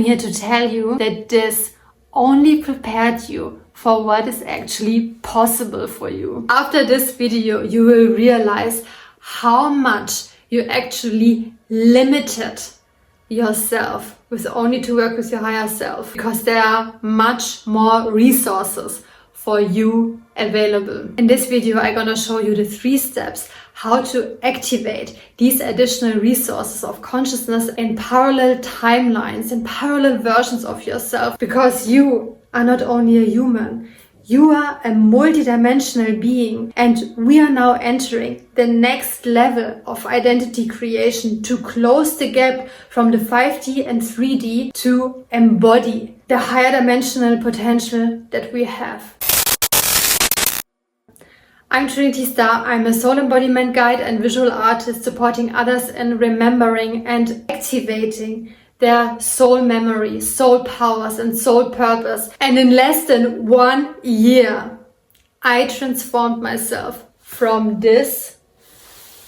I'm here to tell you that this only prepared you for what is actually possible for you. After this video, you will realize how much you actually limited yourself with only to work with your higher self, because there are much more resources for you available. In this video, I'm gonna show you the 3 steps how to activate these additional resources of consciousness in parallel timelines, in parallel versions of yourself, because you are not only a human, you are a multidimensional being, and we are now entering the next level of identity creation to close the gap from the 5D and 3D to embody the higher dimensional potential that we have. I'm Trinity Star. I'm a soul embodiment guide and visual artist supporting others in remembering and activating their soul memory, soul powers and soul purpose. And in less than 1 year, I transformed myself from this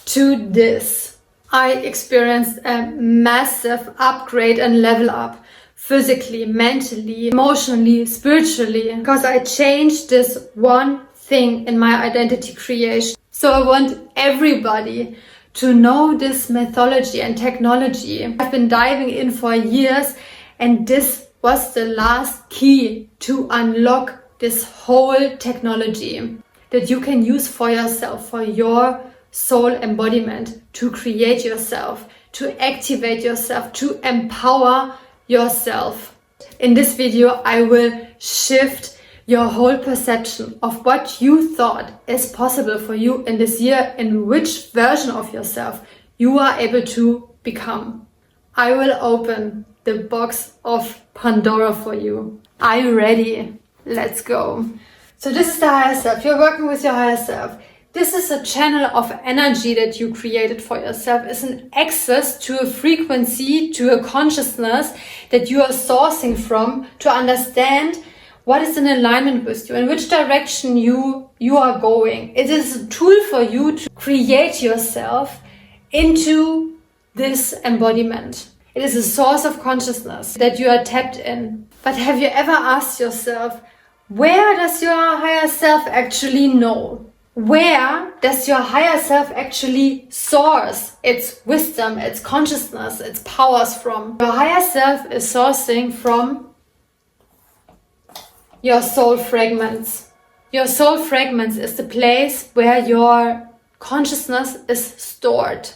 to this. I experienced a massive upgrade and level up, physically, mentally, emotionally, spiritually, because I changed this one thing in my identity creation. So I want everybody to know this methodology and technology. I've been diving in for years, and this was the last key to unlock this whole technology that you can use for yourself, for your soul embodiment, to create yourself, to activate yourself, to empower yourself. In this video, I will shift your whole perception of what you thought is possible for you in this year, in which version of yourself you are able to become. I will open the box of Pandora for you. Are you ready? Let's go. So this is the higher self. You're working with your higher self. This is a channel of energy that you created for yourself. It's an access to a frequency, to a consciousness that you are sourcing from to understand what is in alignment with you, in which direction you are going. It is a tool for you to create yourself into this embodiment. It is a source of consciousness that you are tapped in. But have you ever asked yourself, where does your higher self actually know? Where does your higher self actually source its wisdom, its consciousness, its powers from? Your higher self is sourcing from your soul fragments. Your soul fragments is the place where your consciousness is stored.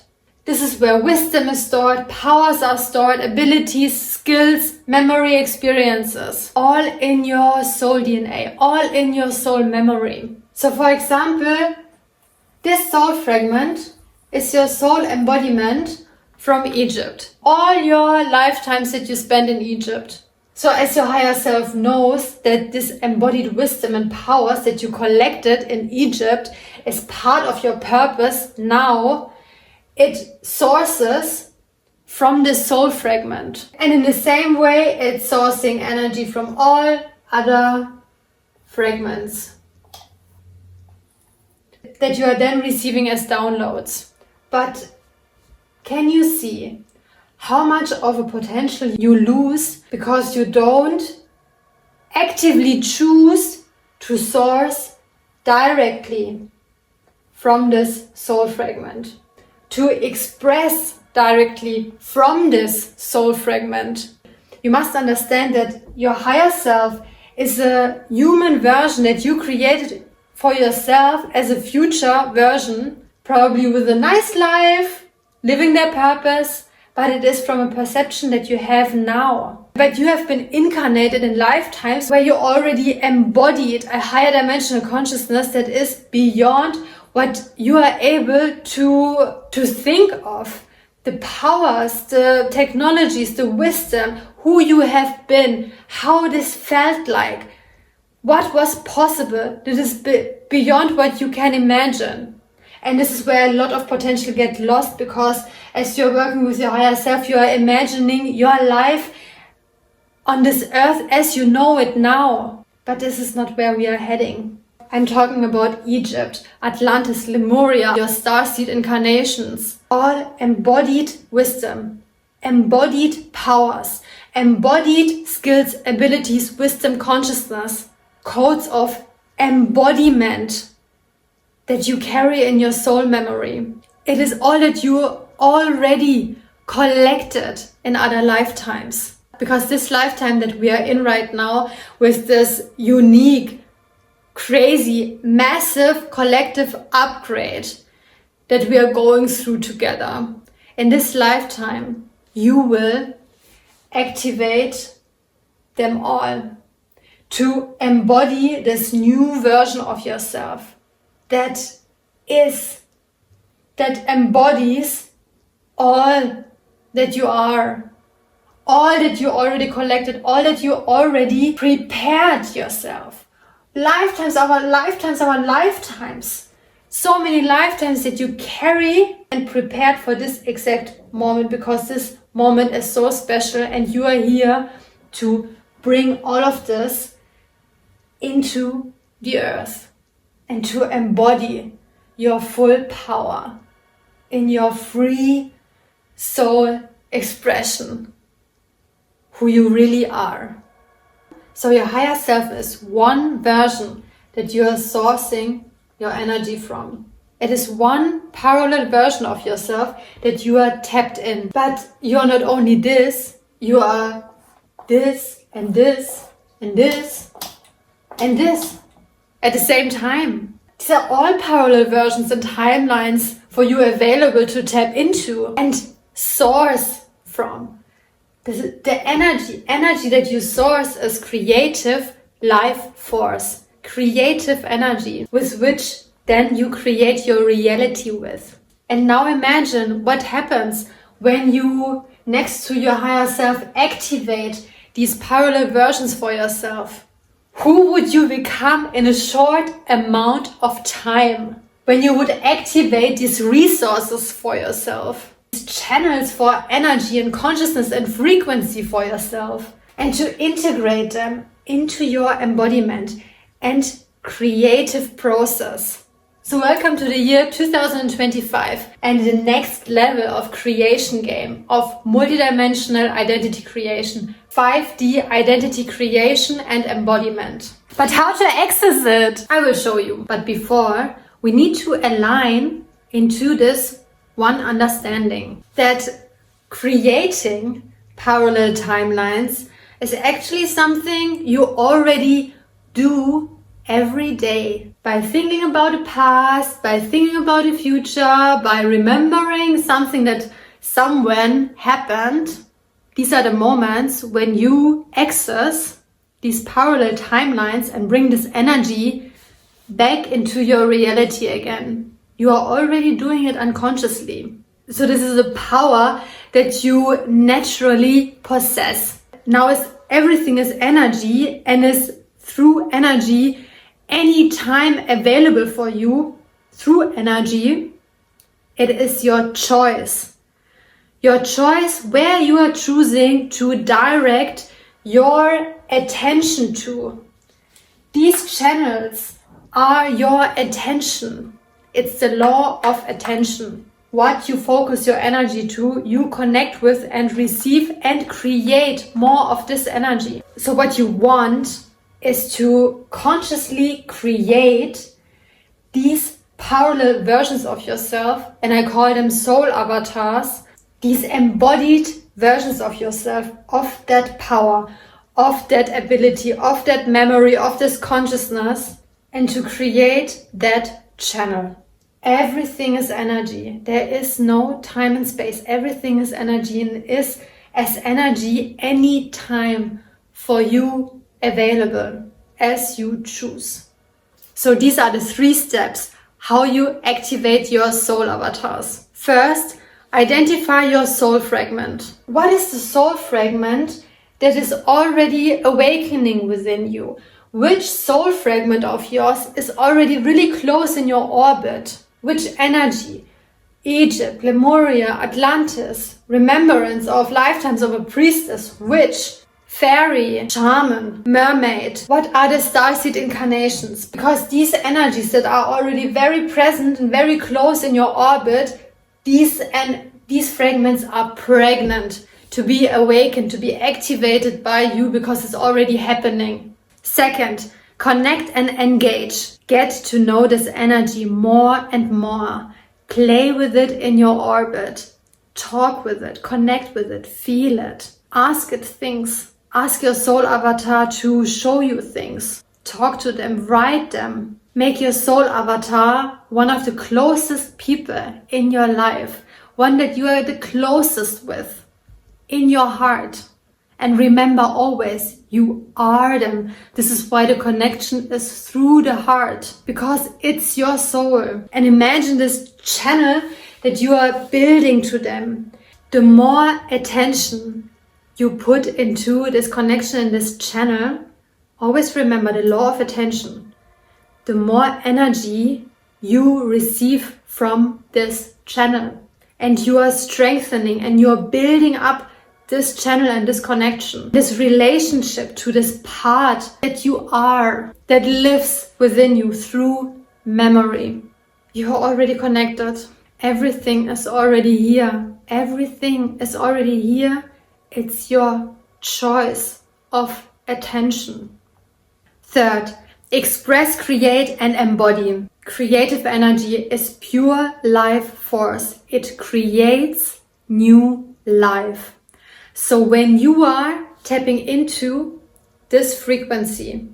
This is where wisdom is stored, powers are stored, abilities, skills, memory experiences, all in your soul DNA, all in your soul memory. So for example, this soul fragment is your soul embodiment from Egypt. All your lifetimes that you spent in Egypt. So as your higher self knows that this embodied wisdom and powers that you collected in Egypt is part of your purpose now, it sources from this soul fragment. And in the same way, it's sourcing energy from all other fragments that you are then receiving as downloads. But can you see how much of a potential you lose because you don't actively choose to source directly from this soul fragment, to express directly from this soul fragment? You must understand that your higher self is a human version that you created for yourself as a future version, probably with a nice life, living their purpose, but it is from a perception that you have now. But you have been incarnated in lifetimes where you already embodied a higher dimensional consciousness that is beyond what you are able to think of. The powers, the technologies, the wisdom, who you have been, how this felt like, what was possible. This is beyond what you can imagine. And this is where a lot of potential gets lost, because as you're working with your higher self, you are imagining your life on this earth as you know it now. But this is not where we are heading. I'm talking about Egypt, Atlantis, Lemuria, your starseed incarnations. All embodied wisdom, embodied powers, embodied skills, abilities, wisdom, consciousness, codes of embodiment that you carry in your soul memory. It is all that you already collected in other lifetimes. Because this lifetime that we are in right now, with this unique, crazy, massive collective upgrade that we are going through together, in this lifetime, you will activate them all to embody this new version of yourself that embodies all that you are, all that you already collected, all that you already prepared yourself. Lifetimes, our lifetimes, our lifetimes. So many lifetimes that you carry and prepared for this exact moment, because this moment is so special and you are here to bring all of this into the earth and to embody your full power in your free soul expression, who you really are. So your higher self is one version that you are sourcing your energy from. It is one parallel version of yourself that you are tapped in. But you are not only this, you are this and this and this and this at the same time. These are all parallel versions and timelines for you available to tap into and source from. The energy that you source is creative life force, creative energy with which then you create your reality with. And now imagine what happens when you, next to your higher self, activate these parallel versions for yourself. Who would you become in a short amount of time when you would activate these resources for yourself? Channels for energy and consciousness and frequency for yourself, and to integrate them into your embodiment and creative process. So welcome to the year 2025 and the next level of creation game of multidimensional identity creation, 5D identity creation and embodiment. But how to access it? I will show you. But before, we need to align into this one understanding that creating parallel timelines is actually something you already do every day by thinking about the past, by thinking about the future, by remembering something that somewhen happened. These are the moments when you access these parallel timelines and bring this energy back into your reality again. You are already doing it unconsciously. So this is a power that you naturally possess. Now, as everything is energy and is through energy, any time available for you through energy, it is your choice. Your choice where you are choosing to direct your attention to. These channels are your attention. It's the law of attention. What you focus your energy to, you connect with and receive and create more of this energy. So what you want is to consciously create these parallel versions of yourself, and I call them soul avatars, these embodied versions of yourself, of that power, of that ability, of that memory, of this consciousness, and to create that channel. Everything is energy. There is no time and space. Everything is energy and is as energy any time for you available as you choose. So these are the 3 steps how you activate your soul avatars. First, identify your soul fragment. What is the soul fragment that is already awakening within you? Which soul fragment of yours is already really close in your orbit? Which energy? Egypt, Lemuria, Atlantis, remembrance of lifetimes of a priestess, witch, fairy, shaman, mermaid. What are the starseed incarnations? Because these energies that are already very present and very close in your orbit, these fragments are pregnant to be awakened, to be activated by you, because it's already happening. Second, connect and engage. Get to know this energy more and more. Play with it in your orbit. Talk with it, connect with it, feel it. Ask it things. Ask your soul avatar to show you things. Talk to them, write them. Make your soul avatar one of the closest people in your life. One that you are the closest with in your heart. And remember always, you are them. This is why the connection is through the heart, because it's your soul. And imagine this channel that you are building to them. The more attention you put into this connection in this channel, always remember the law of attention. The more energy you receive from this channel. And you are strengthening and you are building up this channel and this connection, this relationship to this part that you are, that lives within you through memory. You are already connected. Everything is already here. Everything is already here. It's your choice of attention. Third, express, create and embody. Creative energy is pure life force. It creates new life. So when you are tapping into this frequency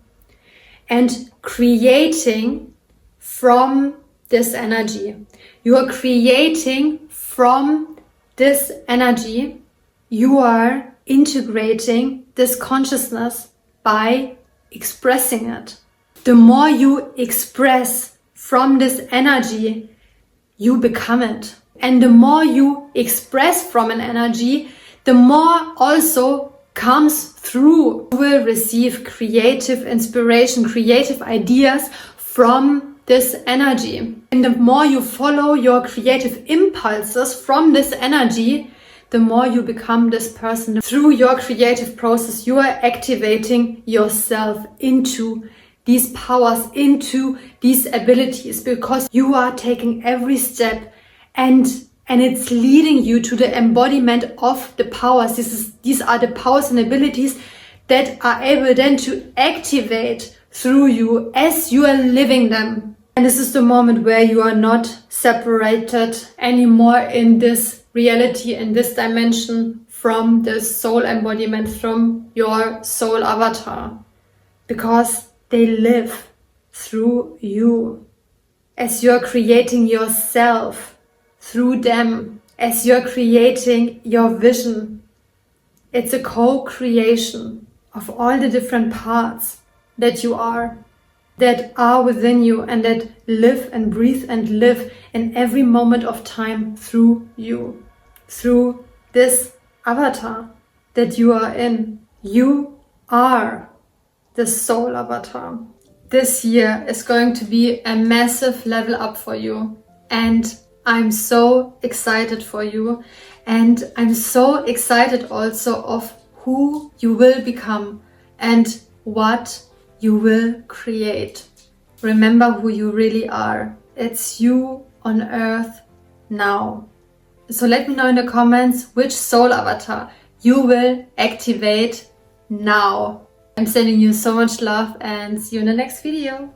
and creating from this energy, you are creating from this energy, you are integrating this consciousness by expressing it. The more you express from this energy, you become it. And the more you express from an energy, the more also comes through. You will receive creative inspiration, creative ideas from this energy. And the more you follow your creative impulses from this energy, the more you become this person. Through your creative process, you are activating yourself into these powers, into these abilities, because you are taking every step and it's leading you to the embodiment of the powers. These are the powers and abilities that are able then to activate through you as you are living them. And this is the moment where you are not separated anymore in this reality, in this dimension, from the soul embodiment, from your soul avatar. Because they live through you. As you're creating yourself through them, as you're creating your vision. It's a co-creation of all the different parts that you are, that are within you and that live and breathe and live in every moment of time through you, through this avatar that you are in. You are the soul avatar. This year is going to be a massive level up for you, and I'm so excited for you, and I'm so excited also of who you will become and what you will create. Remember who you really are. It's you on earth now. So let me know in the comments which soul avatar you will activate now. I'm sending you so much love and see you in the next video.